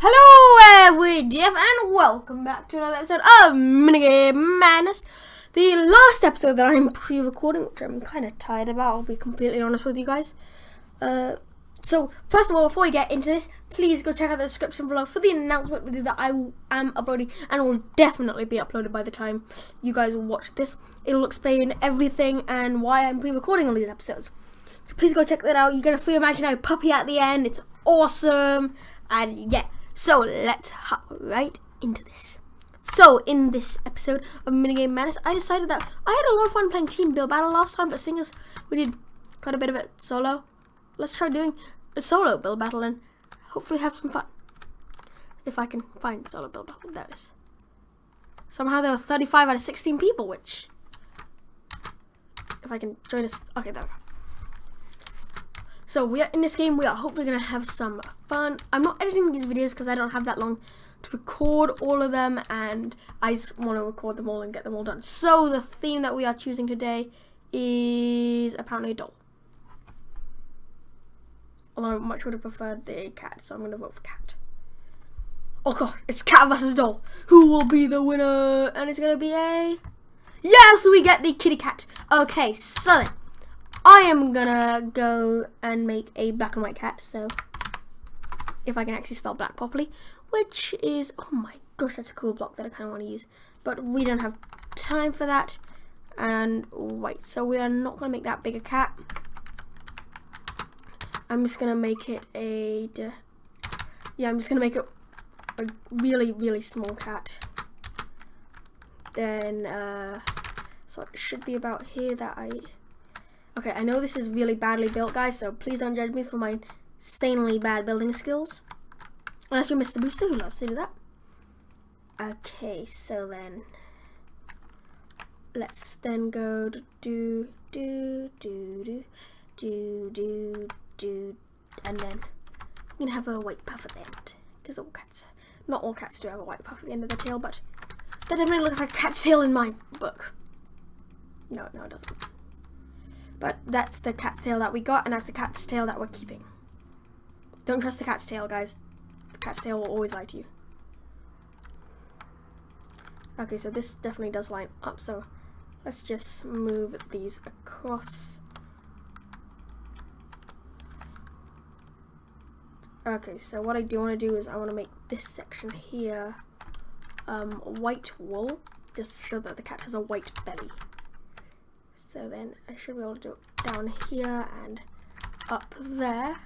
Hello everybody and welcome back to another episode of Minigame Madness. The last episode that I'm pre-recording, which I'm kind of tired about, I'll be completely honest with you guys. So first of all, before we get into this, please go check out the description below for the announcement video that I am uploading, and it will definitely be uploaded by the time you guys will watch this. It'll explain everything and why I'm pre-recording all these episodes. So please go check that out. You get a free imaginary puppy at the end. It's awesome, and yeah. So let's hop right into this. So in this episode of Minigame Madness, I decided that I had a lot of fun playing Team Build Battle last time, but seeing as we did quite a bit of it solo, let's try doing a solo build battle and hopefully have some fun. If I can find solo build battle, there it is. Somehow there were 35 out of 16 people, which, if I can join us, okay, there we go. So we are in this game. We are hopefully gonna have some fun. I'm not editing these videos because I don't have that long to record all of them, and I just want to record them all and get them all done. So the theme that we are choosing today is apparently a doll. Although I much would have preferred the cat, so I'm gonna vote for cat. Oh god, it's cat versus doll. Who will be the winner? And it's gonna be a yes. We get the kitty cat. Okay, so then I am gonna go and make a black and white cat, so if I can actually spell black properly, which is, oh my gosh, that's a cool block that I kind of want to use, but we don't have time for that. And white, so we are not gonna make that big a cat. I'm just gonna make it a I'm just gonna make it a really small cat. Then so it should be about here that okay, I know this is really badly built, guys, so please don't judge me for my insanely bad building skills. Unless you're Mr. Booster, who loves to do that. Okay, so then let's then go to do, and then I'm gonna have a white puff at the end. Because not all cats do have a white puff at the end of the tail, but that definitely looks like a cat's tail in my book. No, it doesn't. But that's the cat's tail that we got, and that's the cat's tail that we're keeping. Don't trust the cat's tail, guys. The cat's tail will always lie to you. Okay, so this definitely does line up, so let's just move these across. Okay, so what I do want to do is I want to make this section here white wool, just to show that the cat has a white belly. So then I should be able to do it down here and up there.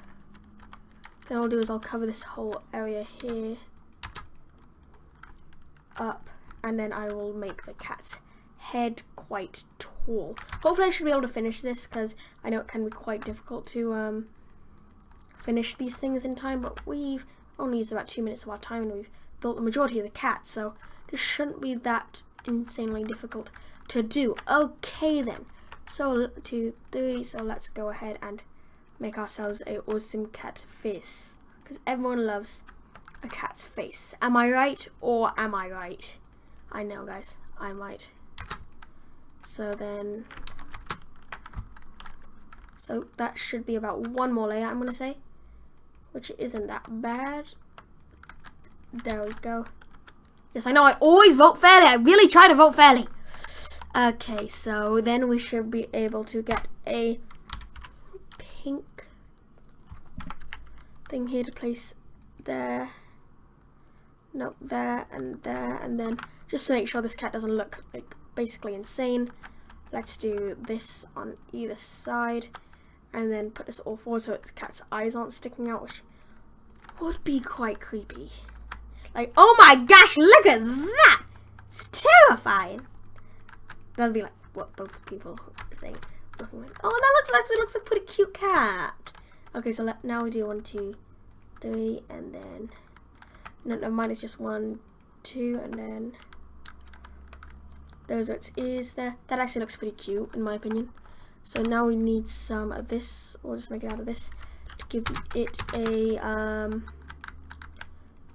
Then what I'll do is I'll cover this whole area here up, and then I will make the cat's head quite tall. Hopefully I should be able to finish this, because I know it can be quite difficult to finish these things in time, but we've only used about 2 minutes of our time and we've built the majority of the cat, so this shouldn't be that insanely difficult to do. Okay then, so 2, 3, so let's go ahead and make ourselves a awesome cat face, because everyone loves a cat's face. Am I right, or am I right? I know, guys, I'm right. So then, so that should be about one more layer, I'm gonna say, which isn't that bad. There we go. Yes, I know, I always vote fairly. I really try to vote fairly. Okay, so then we should be able to get a pink thing here to place there. No, there, and then just to make sure this cat doesn't look like basically insane, let's do this on either side, and then put this all forward so its cat's eyes aren't sticking out, which would be quite creepy. Like, oh my gosh, look at that! It's terrifying. That'll be like what both people are saying. Looking like, oh, that looks like a pretty cute cat. Okay, so now we do 1, 2, 3, and then no, mine is just 1, 2, and then those are its ears there. That actually looks pretty cute in my opinion. So now we need some of this. We'll just make it out of this to give it a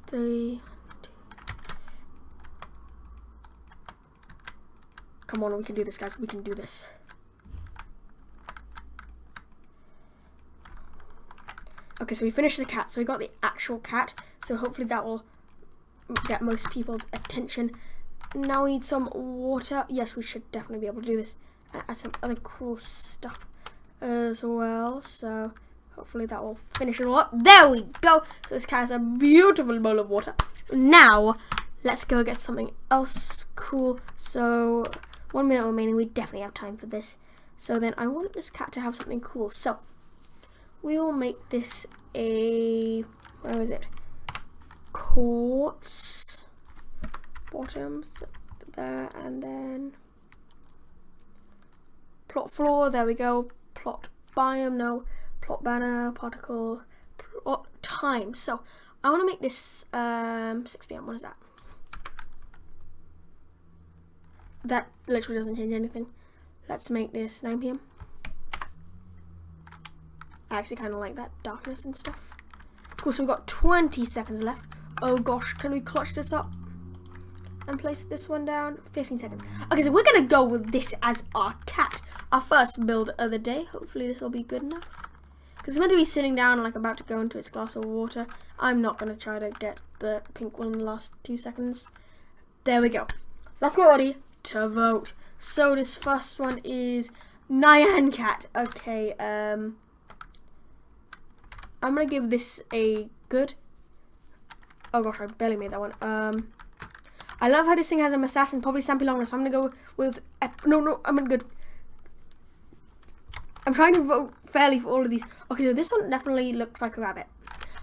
3. Come on, we can do this, guys. We can do this. Okay, so we finished the cat. So we got the actual cat. So hopefully that will get most people's attention. Now we need some water. Yes, we should definitely be able to do this. And add some other cool stuff as well. So hopefully that will finish it all up. There we go. So this cat has a beautiful bowl of water. Now, let's go get something else cool. So 1 minute remaining. We definitely have time for this. So then I want this cat to have something cool. So we will make this a, where is it? Quartz bottoms there, and then plot floor. There we go. Plot biome. No. Plot banner. Particle. Plot time. So I want to make this 6 p.m. What is that? That literally doesn't change anything. Let's make this 9 p.m. I actually kind of like that darkness and stuff. Cool, so we've got 20 seconds left. Oh gosh, can we clutch this up and place this one down? 15 seconds. Okay, so we're going to go with this as our cat. Our first build of the day. Hopefully this will be good enough. Because it's meant to be sitting down, like about to go into its glass of water. I'm not going to try to get the pink one in the last 2 seconds. There we go. Let's get ready to vote. So this first one is Nyan Cat. Okay, I'm gonna give this a good. Oh gosh, I barely made that one. I love how this thing has a mustache and probably Stampy Longness. So I'm gonna go with no, I'm gonna go. I'm trying to vote fairly for all of these. Okay, so this one definitely looks like a rabbit,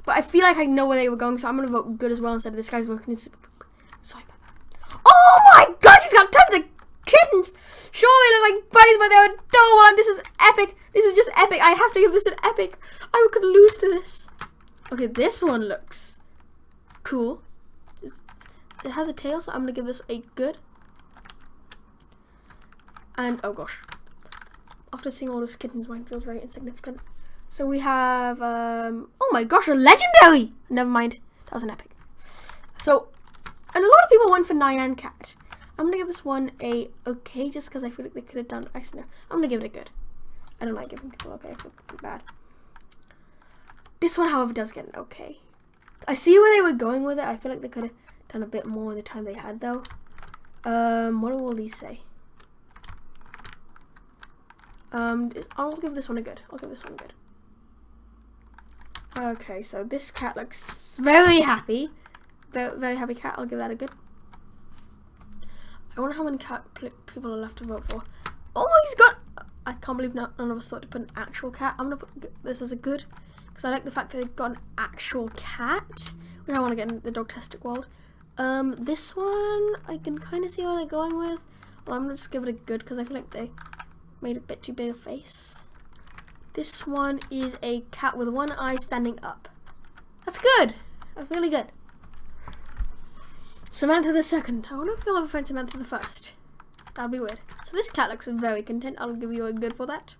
but I feel like I know where they were going, so I'm gonna vote good as well instead of this guy's voting. Sorry about that. Oh my gosh, he's got tons of kittens. Sure, they look like buddies, but they're adorable, and this is epic. This is just epic. I have to give this an epic. I could lose to this. Okay, this one looks cool. It has a tail, so I'm gonna give this a good. And oh gosh, after seeing all those kittens, mine feels very insignificant. So we have oh my gosh, a legendary. Never mind, that was an epic. So, and a lot of people went for Nyan Cat. I'm gonna give this one a okay, just because I feel like they could have done. Actually, no, I'm gonna give it a good. I don't like giving people okay. I feel bad. This one, however, does get an okay. I see where they were going with it. I feel like they could have done a bit more in the time they had, though. What do all these say? I'll give this one a good. I'll give this one a good. Okay, so this cat looks very happy. Very, very happy cat. I'll give that a good. I wonder how many people are left to vote for. Oh, he's got. I can't believe none of us thought to put an actual cat. I'm gonna put this as a good because I like the fact that they've got an actual cat, which I want to get in the Dogtastic world. This one I can kind of see where they're going with. Well, I'm gonna just give it a good because I feel like they made a bit too big a face. This one is a cat with one eye standing up. That's good. That's really good. Samantha the second. I wonder if you'll ever find Samantha the first. That'd be weird. So this cat looks very content. I'll give you a good for that.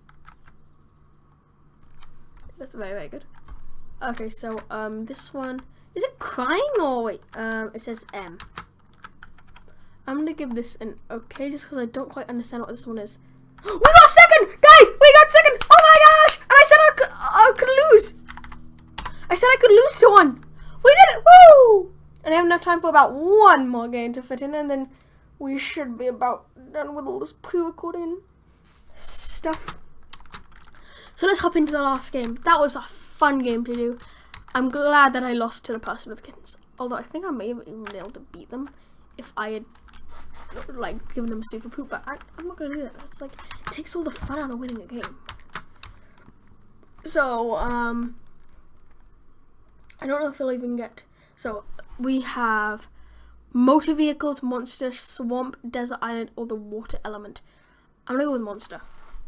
That's very, very good. Okay, so this one, is it crying or wait? It says M. I'm gonna give this an okay just because I don't quite understand what this one is. We got second, guys. We got second. Oh my gosh! And I said I could lose. I said I could lose to one. We did it! Woo! And I have enough time for about one more game to fit in, and then we should be about done with all this pre-recording stuff. So let's hop into the last game. That was a fun game to do. I'm glad that I lost to the person with kittens. Although I think I may have even been able to beat them if I had like given them super poop. But I'm not gonna do that. It's like it takes all the fun out of winning a game. So I don't know if they'll even get. So we have motor vehicles, monster, swamp, desert island, or the water element. I'm gonna go with monster.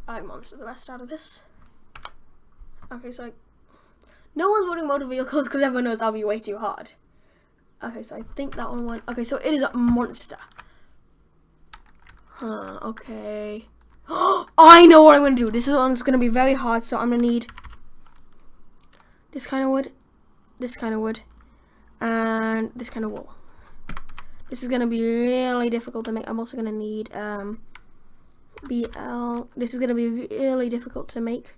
I like monster the best out of this. Okay, so no one's voting motor vehicles because everyone knows that'll be way too hard. Okay, so I think that one won. Okay, so it is a monster. Okay. I know what I'm gonna do. This one's gonna be very hard, so I'm gonna need this kind of wood, this kind of wood, and this kind of wool. This is gonna be really difficult to make. I'm also gonna need BL. This is gonna be really difficult to make.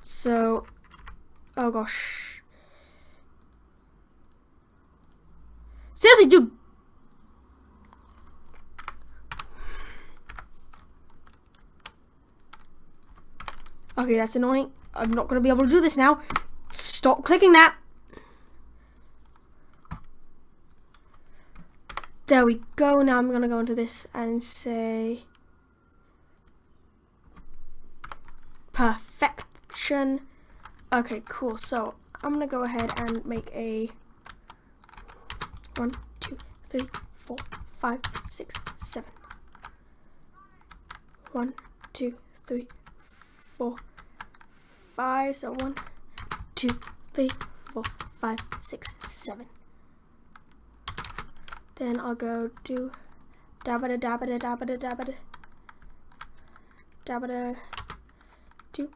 So Oh gosh. Seriously, dude. Okay, that's annoying. I'm not going to be able to do this now. Stop clicking that. There we go. Now I'm going to go into this and say perfection. Okay, cool. So I'm going to go ahead and make a 1, 2, 3, 4, 5, 6, 7. 1, 2, 3, 4, 5. So 1, 2, 3, 4, 5, 6, 7. Then I'll go do dabba dabba dabba dabba dabba do.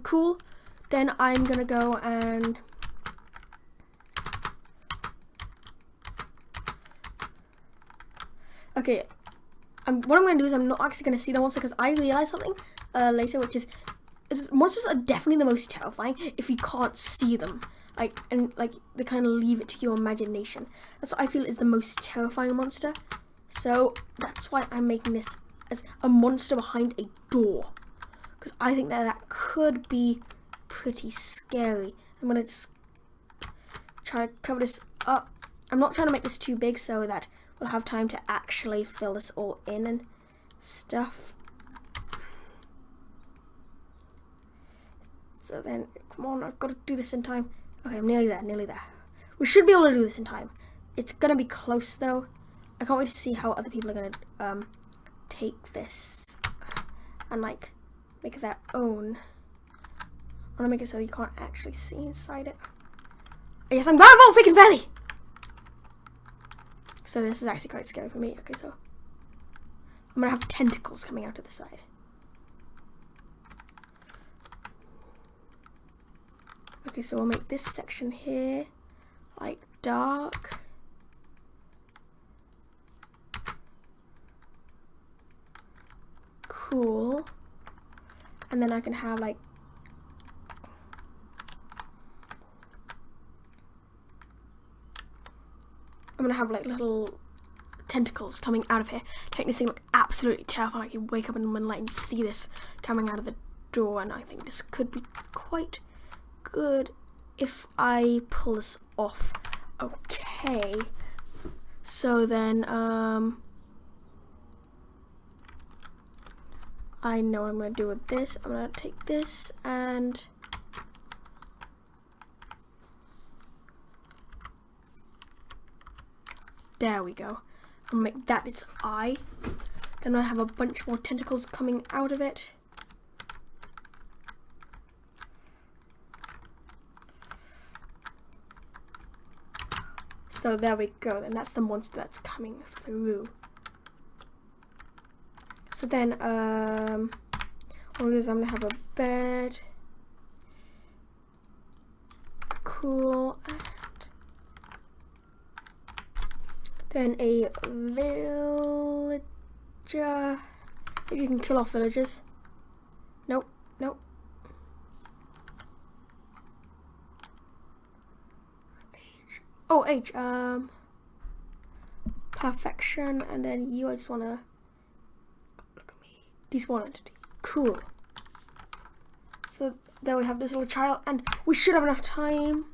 Cool. Then I'm gonna go and okay. What I'm gonna do is I'm not actually gonna see the monster because I realized something later, which is monsters are definitely the most terrifying if you can't see them. They kind of leave it to your imagination. That's what I feel is the most terrifying monster. So that's why I'm making this as a monster behind a door, because I think that could be pretty scary. I'm gonna just try to cover this up. I'm not trying to make this too big so that we'll have time to actually fill this all in and stuff. So then, come on, I've got to do this in time. Okay, I'm nearly there. We should be able to do this in time. It's gonna be close though. I can't wait to see how other people are gonna take this and like make their own. I wanna make it so you can't actually see inside it. I guess I'm gonna vote freaking belly. So this is actually quite scary for me. Okay, so I'm gonna have tentacles coming out of the side. Okay, so we'll make this section here like dark. Cool. And then I can have like I'm gonna have like little tentacles coming out of here, make this thing look absolutely terrifying. Like you wake up in the moonlight and you see this coming out of the door, and I think this could be quite good if I pull this off. Okay, so then I know what I'm gonna do with this. I'm gonna take this and there we go. I'll make that its eye. Then I have a bunch more tentacles coming out of it. So there we go, and that's the monster that's coming through. So then, what I'm gonna do is I'm gonna have a bed. Cool. And then a villager. If you can kill off villagers. Nope, nope. Oh, H, perfection, and then you, I just wanna, look at me, despawn entity, cool. So there we have this little child, and we should have enough time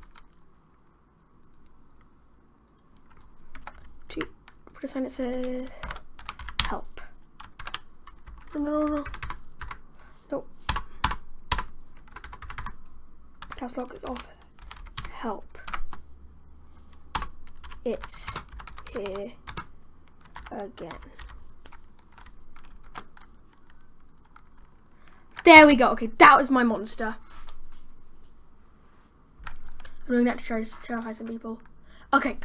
to put a sign that says, help. No. Nope. Caps lock is off, help. It's here again. There we go. Okay, that was my monster. I'm doing that to try to terrify some people. Okay,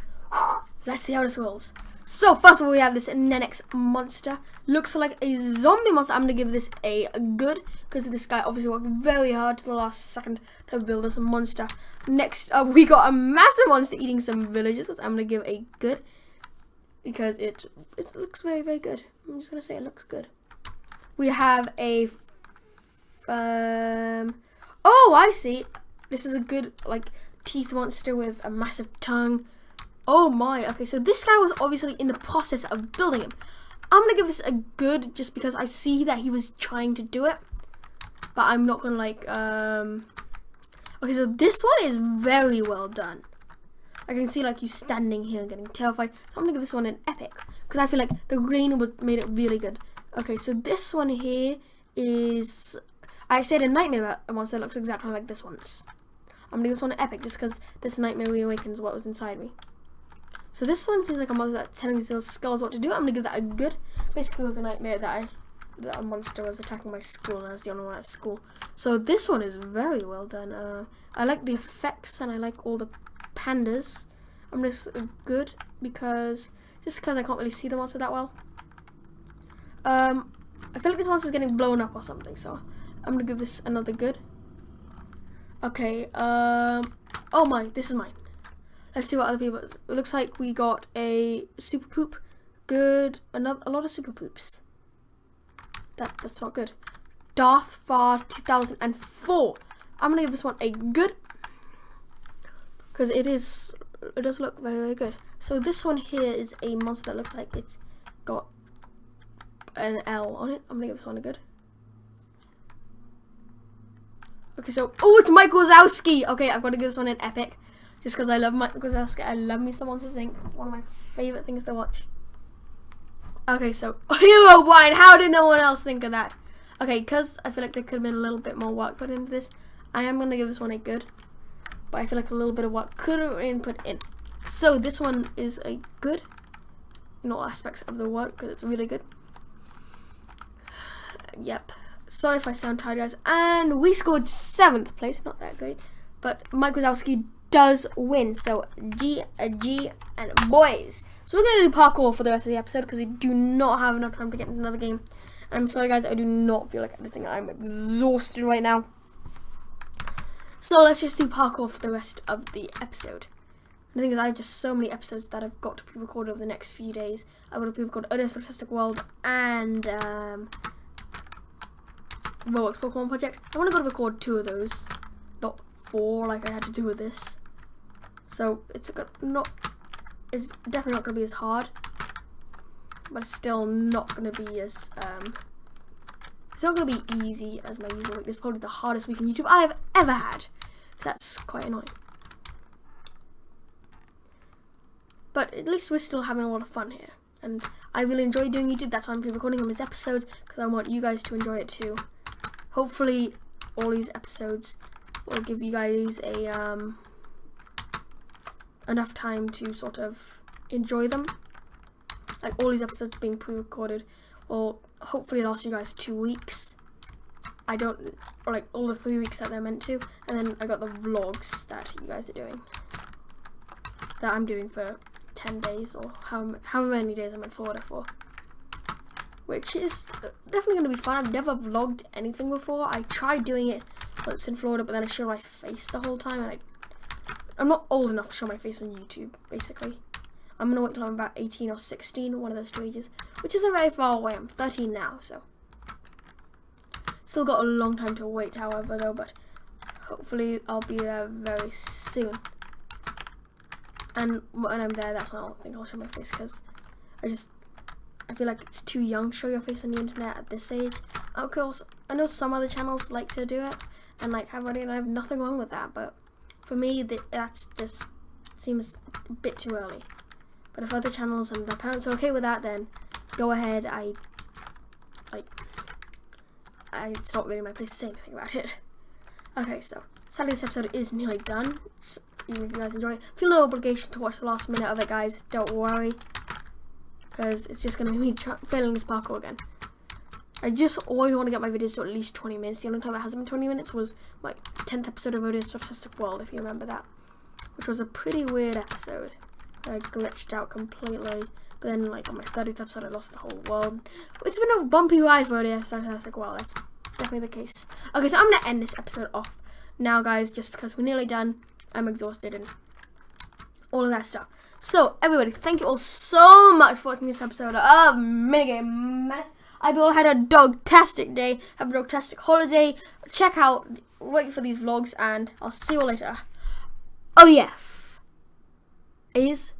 let's see how this rolls. So first of all, we have this Nenex monster. Looks like a zombie monster. I'm gonna give this a good, because this guy obviously worked very hard to the last second to build this monster. Next up, we got a massive monster eating some villagers. I'm gonna give a good, because it looks very, very good. I'm just gonna say it looks good. We have a oh, I see. This is a good, like, teeth monster with a massive tongue. Oh my, okay, so this guy was obviously in the process of building him. I'm gonna give this a good just because I see that he was trying to do it. But I'm not gonna like, okay, so this one is very well done. I can see like you standing here and getting terrified. So I'm gonna give this one an epic. Because I feel like the green made it really good. Okay, so this one here is, I said a nightmare monster that looked exactly like this one's. I'm gonna give this one an epic just because this nightmare reawakens what was inside me. So this one seems like a monster that's telling these little skulls what to do. I'm gonna give that a good. Basically, it was a nightmare that a monster was attacking my school and I was the only one at school. So this one is very well done. I like the effects and I like all the pandas. I'm just good because I can't really see the monster that well. I feel like this monster's getting blown up or something, so I'm gonna give this another good. Okay, oh my, this is mine. Let's see what other people. It looks like we got a super poop. Good, a lot of super poops. That's not good. Darth Far 2004. I'm gonna give this one a good because it does look very, very good. So this one here is a monster that looks like it's got an L on it. I'm gonna give this one a good. Okay, so it's Mike Wazowski. Okay, I've got to give this one an epic, just because I love Mike Wazowski. I love me some Monsters Inc. One of my favorite things to watch. Okay, so Hero Wine. How did no one else think of that? Okay, because I feel like there could have been a little bit more work put into this. I am gonna give this one a good, but I feel like a little bit of work could have been put in. So this one is a good in all aspects of the work because it's really good. Yep. Sorry if I sound tired, guys. And we scored 7th place. Not that great, but Mike Wazowski does win. So G and boys. So we're gonna do parkour for the rest of the episode because we do not have enough time to get into another game. I'm sorry, guys. I do not feel like editing. I'm exhausted right now. So let's just do parkour for the rest of the episode. The thing is, I have just so many episodes that I've got to be recorded over the next few days. I've got to be recorded Odin Fantastic World and Roblox Pokemon Project. I want to go to record 2 of those, not 4 like I had to do with this. So it's definitely not going to be as hard, but it's still not going to be as it's not going to be easy as my usual week. This is probably the hardest week on YouTube I have ever had. So that's quite annoying. But at least we're still having a lot of fun here. And I really enjoy doing YouTube. That's why I'm recording on these episodes, because I want you guys to enjoy it too. Hopefully all these episodes will give you guys a enough time to sort of enjoy them. Like all these episodes being pre-recorded will hopefully last you guys 2 weeks. Or like all the 3 weeks that they're meant to. And then I got the vlogs that you guys are doing. That I'm doing for 10 days or how many days I'm in Florida for. Which is definitely going to be fun. I've never vlogged anything before. I tried doing it once in Florida, but then I showed my face the whole time. And I'm not old enough to show my face on YouTube, basically. I'm going to wait till I'm about 18 or 16, one of those 2 ages. Which isn't very far away. I'm 13 now, so. Still got a long time to wait, however, though. But hopefully I'll be there very soon. And when I'm there, that's when I don't think I'll show my face, because I feel like it's too young to show your face on the internet at this age. Of course, I know some other channels like to do it, and like have already, and I have nothing wrong with that, but for me, that just seems a bit too early. But if other channels and their parents are okay with that, then go ahead. It's not really my place to say anything about it. Okay, so sadly this episode is nearly done. Even if you guys enjoy it, feel no obligation to watch the last minute of it, guys. Don't worry, because it's just going to be me failing this parkour again. I just always want to get my videos to at least 20 minutes. The only time it hasn't been 20 minutes was my 10th episode of Odin's Fantastic World, if you remember that, which was a pretty weird episode. I glitched out completely, but then like on my 30th episode I lost the whole world. It's been a bumpy ride for Odin's Fantastic World. That's definitely the case. Okay, so I'm going to end this episode off now, guys, just because we're nearly done. I'm exhausted and all of that stuff. So, everybody, thank you all so much for watching this episode of Minigame Madness. I hope you all had a dog-tastic day. Have a dog-tastic holiday. Wait for these vlogs, and I'll see you all later. ODF is